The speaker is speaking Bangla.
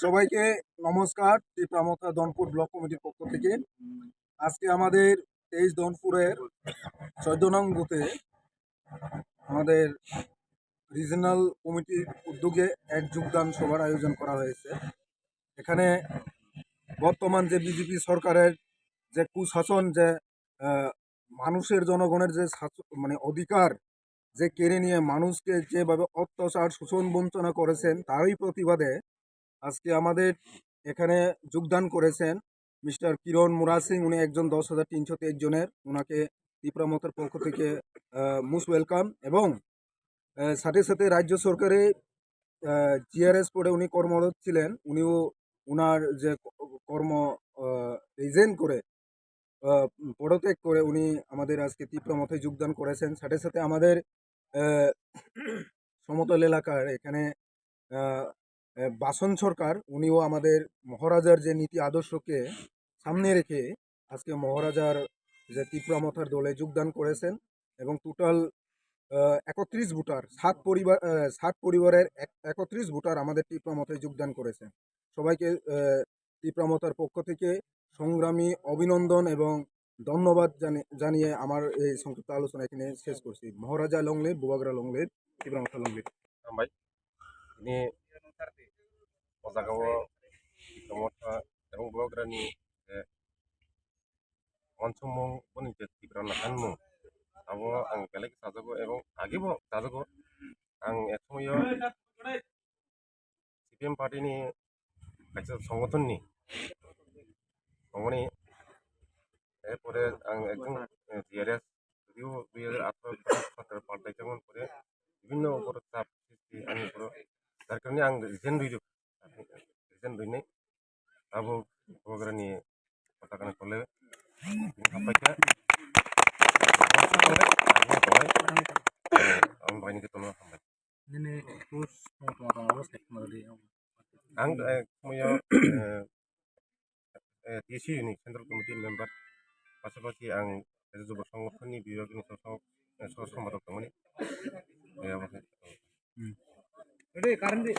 সবাইকে নমস্কার। টিপ্রামথা দনপুর ব্লক কমিটির পক্ষ থেকে আজকে আমাদের 23 দনপুরের 14 নং বুথে আমাদের রিজনাল কমিটির উদ্যোগে এক যোগদান সভার আয়োজন করা হয়েছে। এখানে বর্তমান যে বিজেপি সরকারের যে কুশাসন, যে মানুষের জনগণের যে মানে অধিকার যে কেড়ে নিয়ে মানুষকে যেভাবে অত্যাচার শোষণ বঞ্চনা করেছেন, তারই প্রতিবাদে আজকে আমাদের এখানে যোগদান করেছেন মিস্টার কিরণ মুরা সিং। উনি একজন 10,323 জনের, ওনাকে টিপ্রামথের পক্ষ থেকে মোস্ট ওয়েলকাম। এবং সাথে সাথে রাজ্য সরকারে জিআরএস পড়ে উনি কর্মরত ছিলেন, উনিও ওনার যে কর্ম রিজেন করে পদত্যাগ করে উনি আমাদের আজকে তীব্রমথে যোগদান করেছেন। সাথে সাথে আমাদের সমতল এলাকার এখানে বাসন সরকার, উনিও আমাদের মহারাজার যে নীতি আদর্শকে সামনে রেখে আজকে মহারাজার যে তীব্রমথার দলে যোগদান করেছেন। এবং টোটাল 31 ভোটার, 7 পরিবারের 31 ভোটার আমাদের তীব্রমথে যোগদান করেছেন। সবাইকে তীব্রমথার পক্ষ থেকে সংগ্রামী অভিনন্দন এবং ধন্যবাদ জানিয়ে আমার এই সংক্ষিপ্ত আলোচনা এখানে শেষ করছি। মহারাজা লংলে, বুবাগ্রা লংলে, তীব্রমথা লংলে। ini Osagawa তীব্রমথা এবং বুবাগ্রানি অনসমং বনি যে তীব্র নাকানমু abo ang belek sajago এবং আগেও sajago ang একসময় সিপিএম পার্টিনি কাছে সংগঠননি অমনি এরপরে আং একজন জিআরএস যদিও 2018 সরকার পাল্টাইতেমন পরে বিভিন্ন উপর চাপ সৃষ্টি আনি উপর যার কারণে আং রিজেন রইনাय abo বুবাগ্রানি পতাকানি তলে সাপাইखा ang bahingi tono hambai ini terus mau teman-teman teknologi ang kumayo TC ni Central Committee member পাশাপাশি ang যুব সংগঠননি বিভাগনি সহ সম্পাদক তেমনি ini karan di